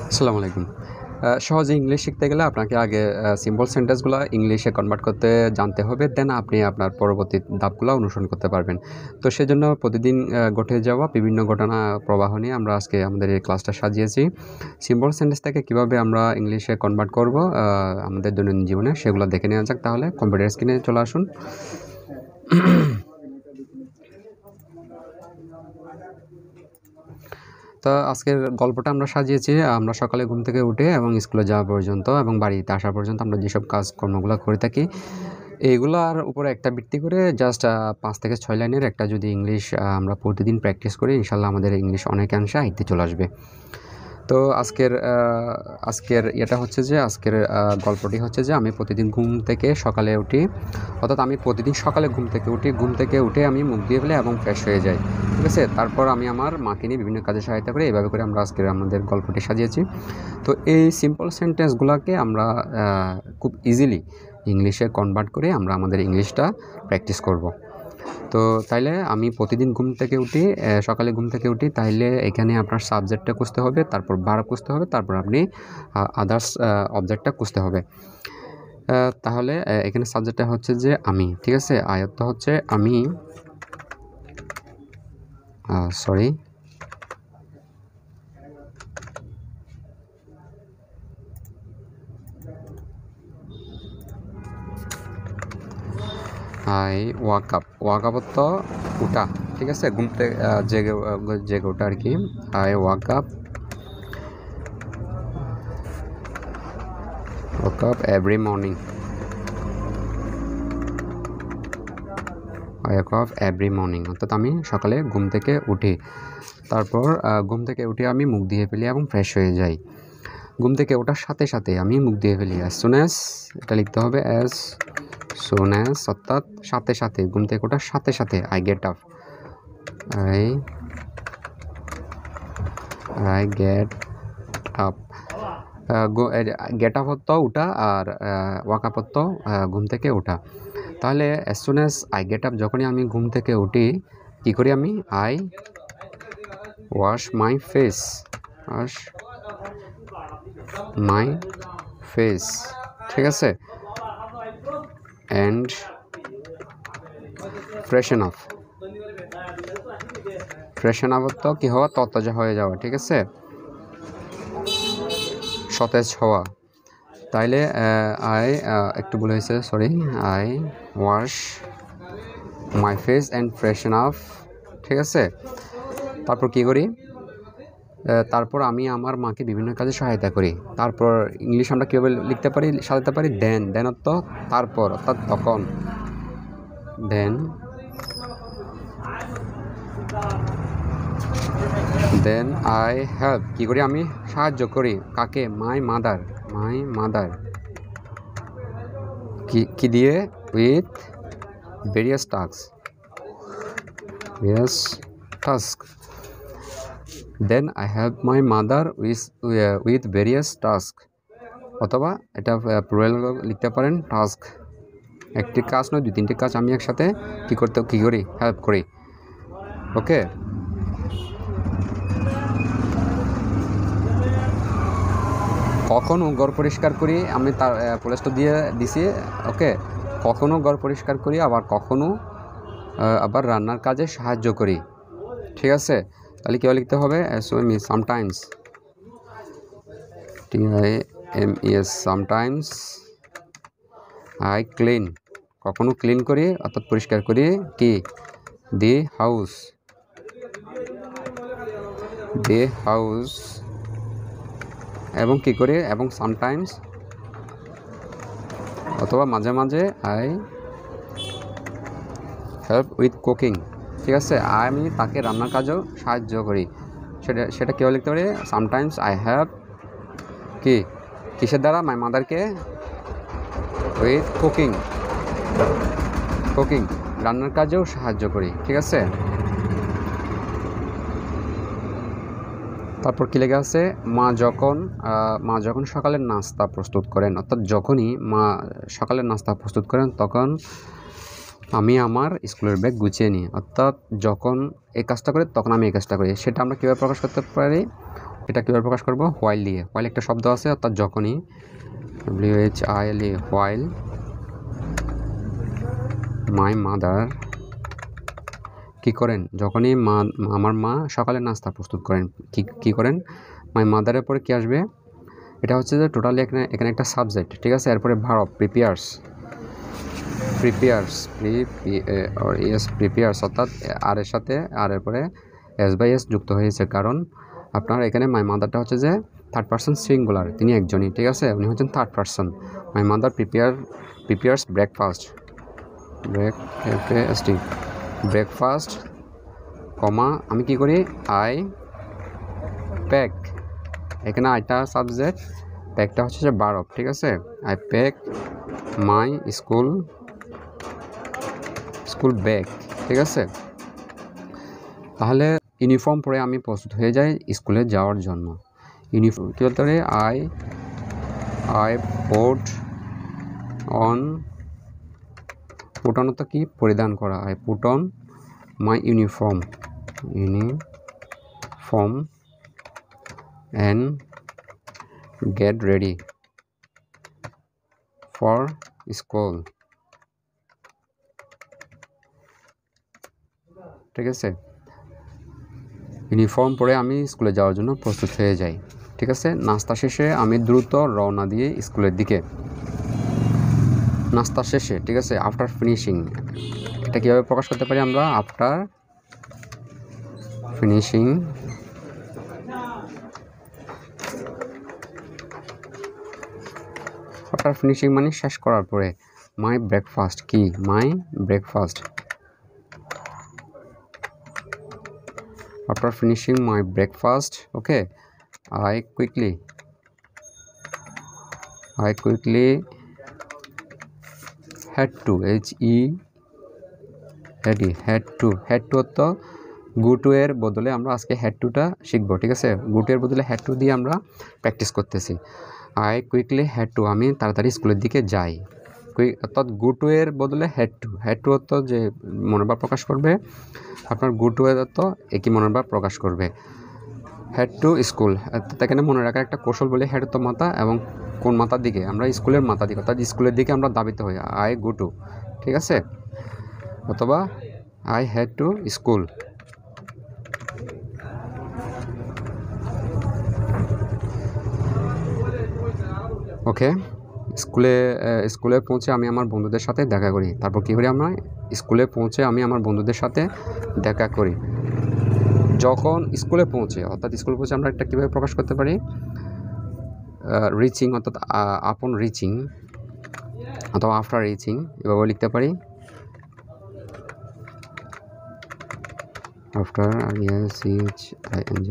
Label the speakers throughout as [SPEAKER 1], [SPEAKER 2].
[SPEAKER 1] আসসালামু আলাইকুম। সহজে ইংলিশ শিখতে গেলে আপনাকে আগে সিম্পল সেন্টেন্সগুলো ইংলিশে কনভার্ট করতে জানতে হবে। দেন আপনি আপনার পরবর্তী ধাপগুলো অনুসরণ করতে পারবেন। তো সেজন্য প্রতিদিন ঘটে যাওয়া বিভিন্ন ঘটনা প্রবাহ নিয়ে আমরা আজকে আমাদের এই ক্লাসটা সাজিয়েছি। সিম্পল সেন্টেন্স থেকে কীভাবে আমরা ইংলিশে কনভার্ট করব আমাদের দৈনন্দিন জীবনে, সেগুলো দেখে নেওয়া যাক। তাহলে কম্পিউটার স্ক্রিনে চলে আসুন। তো আজকের গল্পটা আমরা সাজিয়েছি আমরা সকালে ঘুম থেকে উঠে এবং স্কুলে যাওয়া পর্যন্ত এবং বাড়িতে আসা পর্যন্ত আমরা যেসব কাজকর্মগুলো করে থাকি, এইগুলোর উপরে একটা ভিত্তি করে জাস্ট 5 থেকে 6 লাইনের একটা যদি ইংলিশ আমরা প্রতিদিন প্র্যাকটিস করি, ইনশাল্লাহ আমাদের ইংলিশ অনেকাংশে আয়ত্তে চলে আসবে। তো আজকের এটা হচ্ছে যে গল্পটি হচ্ছে যে আমি প্রতিদিন ঘুম থেকে সকালে উঠি, অর্থাৎ আমি প্রতিদিন সকালে ঘুম থেকে উঠে আমি মুখ দিয়ে ফেলে এবং ফ্রেশ হয়ে যাই। ঠিক আছে, তারপর আমি আমার মাকে নিয়ে বিভিন্ন কাজে সহায়তা করি। এইভাবে করে আমরা আমাদের গল্পটি সাজিয়েছি। তো এই সিম্পল সেন্টেন্সগুলোকে আমরা খুব ইজিলি ইংলিশে কনভার্ট করে আমরা আমাদের ইংলিশটা প্র্যাকটিস করব। তো তাইলে আমি প্রতিদিন সকালে ঘুম থেকে উঠি, তাইলে এখানে আপনার সাবজেক্টটা খুঁজতে হবে, তারপর ভার্ব খুঁজতে হবে, তারপর আপনি আদার্স অবজেক্টটা খুঁজতে হবে। তাহলে এখানে সাবজেক্টটা হচ্ছে যে আমি, ঠিক আছে। আয়ত্ত হচ্ছে আমি, সরি, আই ওয়াক আপ তো উঠা, ঠিক আছে, ঘুম থেকে জেগে ওঠা আর কি। I walk up every morning. অর্থাৎ আমি সকালে ঘুম থেকে উঠি, তারপর ঘুম থেকে উঠে আমি মুখ দিয়ে ফেলি এবং ফ্রেশ হয়ে যাই। ঘুম থেকে ওঠার সাথে সাথে আমি মুখ দিয়ে ফেলি, অ্যাজ সুন অ্যাজ, এটা লিখতে হবে অ্যাজ সুন অ্যাজ, অর্থাৎ সাথে সাথে, ঘুম থেকে ওঠার সাথে সাথে I get up get up হতো উঠা, আর ওয়াক আপ হতো ঘুম থেকে ওঠা। তাহলে as soon as I get up, যখনই আমি ঘুম থেকে উঠি, কী করি আমি? আই ওয়াশ মাই ফেস, ঠিক আছে, অ্যান্ড ফ্রেশন আপ তো কী হওয়া? তরতাজা হয়ে যাওয়া, ঠিক আছে, সতেজ হওয়া। তাইলে একটু ভুল হয়েছে, sorry, I wash my face and ফ্রেশন up, ঠিক আছে। তারপর কী করি? তারপর আমি আমার মাকে বিভিন্ন কাজে সহায়তা করি। তারপর ইংলিশ আমরা কীভাবে সাজাতে পারি? দেন অর্থ তারপর, অর্থাৎ তখন। দেন আই হেল্প, কী করি? আমি সাহায্য করি। কাকে? My mother. কি দিয়ে? With various task. Then I help my mother with various task, অথবা এটা প্লুরাল লিখতে পারেন, টাস্ক। একটি কাজ নয়, 2-3টি কাজ আমি একসাথে কী করি? হেল্প করি। ওকে, কখনও ঘর পরিষ্কার করি, আমি তার প্লেসটা দিয়ে দিছি। ওকে, কখনও ঘর পরিষ্কার করি, আবার রান্নার কাজে সাহায্য করি, ঠিক আছে। তাহলে কীভাবে লিখতে হবে? সামটাইমস, সামটাইমস আই ক্লিন, কখনো ক্লিন করি, অর্থাৎ পরিষ্কার করি, কি? দি হাউস, এবং কি করি? এবং সামটাইমস, অথবা মাঝে মাঝে আই হেল্প উইথ কুকিং, ঠিক আছে। আমি তাকে রান্নার কাজেও সাহায্য করি, সেটা কেউ লিখতে পারি সামটাইমস আই হেল্প, কিসের দ্বারা? মাই মাদারকে উইথ কুকিং, রান্নার কাজেও সাহায্য করি, ঠিক আছে। তারপর কী লেগে আছে? মা যখন সকালের নাস্তা প্রস্তুত করেন, অর্থাৎ যখনই মা সকালের নাস্তা প্রস্তুত করেন, তখন আমি আমার স্কুলের ব্যাগ গুছিয়ে নিই। অর্থাৎ যখন এই কাজটা করি তখন আমি এই কাজটা করি। সেটা আমরা কীভাবে প্রকাশ করতে পারি? এটা কীভাবে প্রকাশ করব? হোয়াইল দিয়ে। হোয়াইল একটা শব্দ আছে, অর্থাৎ যখনই, WHILE, হোয়াইল মাই মাদার কি করেন, যখনই আমার মা সকালে নাস্তা প্রস্তুত করেন, কি করেন, মাই মাদারের পরে কি আসবে? এটা হচ্ছে যে টোটালি এখানে একটা সাবজেক্ট, ঠিক আছে। এরপরে ভার্ব প্রিপেয়ার্স, প্রিপেয়ার্স অর্থাৎ আর এর সাথে আর এরপরে S/S যুক্ত হয়েছে, কারণ আপনার এখানে মাই মাদারটা হচ্ছে যে থার্ড পারসন সিঙ্গুলার, তিনি একজনই, ঠিক আছে, উনি হচ্ছেন third person. My mother prepares breakfast, comma আমি কি করি, আই প্যাক, এখানে আইটা সাবজেক্ট, প্যাকটা হচ্ছে যে ভার্ব, ঠিক আছে। I pack my school bag, ঠিক আছে। তাহলে ইউনিফর্ম পরে আমি প্রস্তুত হয়ে যাই স্কুলে যাওয়ার জন্য। ইউনিফর্ম কী বলতে পারি, আই পুট অন তো কি পরিধান করা, I put on my uniform and get ready for school, ঠিক আছে। ইউনিফর্ম পরে আমি স্কুলে যাওয়ার জন্য প্রস্তুত হয়ে যাই, ঠিক আছে। নাস্তা শেষে আমি দ্রুত রওনা দিয়ে স্কুলের দিকে, নাস্তা শেষে, ঠিক আছে। আফটার ফিনিশিং, এটা কীভাবে প্রকাশ করতে পারি আমরা? আফটার ফিনিশিং মানে শেষ করার পরে। মাই ব্রেকফাস্ট কি, my breakfast, after finishing my breakfast, okay, I quickly had to তো গো টু এর বদলে আমরা আজকে হ্যাড টুটা শিখবো, ঠিক আছে। গো টু এর বদলে হ্যাড টু দিয়ে আমরা প্র্যাকটিস করতেছি। আই কুইকলি হ্যাড টু, আমি তাড়াতাড়ি স্কুলের দিকে যাই। অর্থাৎ গো টু এর বদলে হ্যাড টু অর্থ যে মনোভাব প্রকাশ করবে, আপনার গো টু এর অর্থ একই মনোভাব প্রকাশ করবে। হেড টু স্কুল, এখানে মনে রাখার একটা কৌশল বলে, হেড তো মাথা, এবং কোন মাথার দিকে, আমরা স্কুলের মাথা দিকে, অর্থাৎ স্কুলের দিকে আমরা দাবিত হই, আই গো টু, ঠিক আছে। অথবা আই হেড টু স্কুল। ওকে, স্কুলে পৌঁছে আমি আমার বন্ধুদের সাথে দেখা করি। তারপর কী করি আমরা? স্কুলে পৌঁছে আমি আমার বন্ধুদের সাথে দেখা করি। যখন স্কুলে পৌঁছে, অর্থাৎ স্কুলে পৌঁছে আমরা একটা কীভাবে প্রকাশ করতে পারি? রিচিং, অর্থাৎ আপন রিচিং অথবা আফটার রিচিং, এভাবে লিখতে পারি।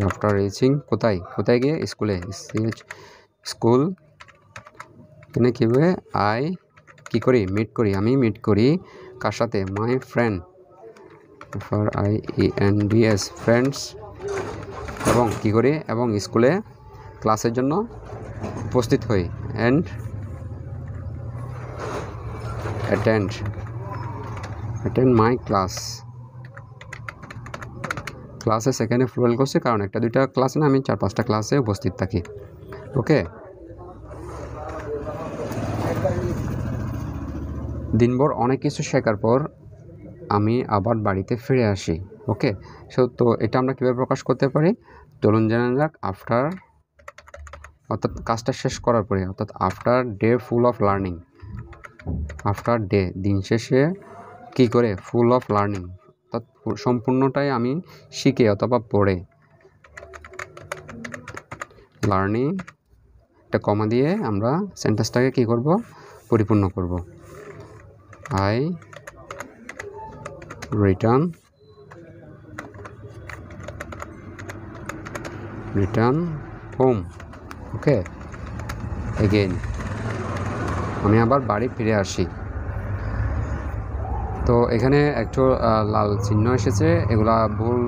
[SPEAKER 1] আফটার রিচিং কোথায় গিয়ে? স্কুলে, স্কুল। এখানে কীভাবে? কী করি? আমি মিট করি কার সাথে? My friend, FRIENDS, friends. এবং কী করি? এবং স্কুলে ক্লাসের জন্য উপস্থিত হই, অ্যান্ড অ্যাটেন্ড মাই ক্লাসে সেখানে প্লুরাল করছি, কারণ একটা দুইটা ক্লাস না, আমি 4-5টা ক্লাসে উপস্থিত থাকি। ওকে, দিনভর অনেক কিছু শেখার পর আমি আবার বাড়িতে ফিরে আসি। ওকে, তো এটা আমরা কীভাবে প্রকাশ করতে পারি? চলুন জানা যাক। আফটার, অর্থাৎ কাজটা শেষ করার পরে, অর্থাৎ after day full of learning. After day, দিন শেষে কী করে? ফুল অফ লার্নিং, অর্থাৎ সম্পূর্ণটাই আমি শিখে অথবা পড়ে। লার্নিং, একটা কমা দিয়ে আমরা সেন্টেন্সটাকে কী করব? পরিপূর্ণ করব। I return home. Okay, again, আমি আবার বাড়ি ফিরে আসি। তো এখানে একটু লাল চিহ্ন এসেছে, এগুলা ভুল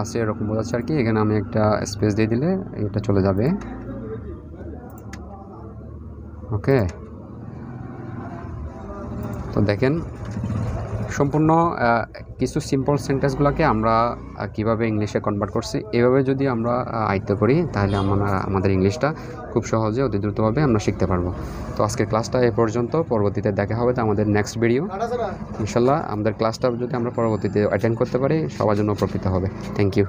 [SPEAKER 1] আছে এরকম বোঝাচ্ছে আর কি। এখানে আমি একটা স্পেস দিয়ে দিলে এটা চলে যাবে। ওকে, তো দেখেন সম্পূর্ণ কিছু সিম্পল সেন্টেন্সগুলোকে আমরা কিভাবে ইংলিশে কনভার্ট করছি এভাবে যদি আমরা আয়ত্ত করি তাহলে আমরা আমাদের ইংলিশটা খুব সহজে অতি দ্রুতভাবে আমরা শিখতে পারবো। তো আজকের ক্লাসটা এ পর্যন্ত, পরবর্তীতে দেখা হবে তো আমাদের নেক্সট ভিডিও ইনশাল্লাহ। আমাদের ক্লাসটা যদি আমরা পরবর্তীতে অ্যাটেন্ড করতে পারি সবার জন্য উপকৃত হবে। Thank you.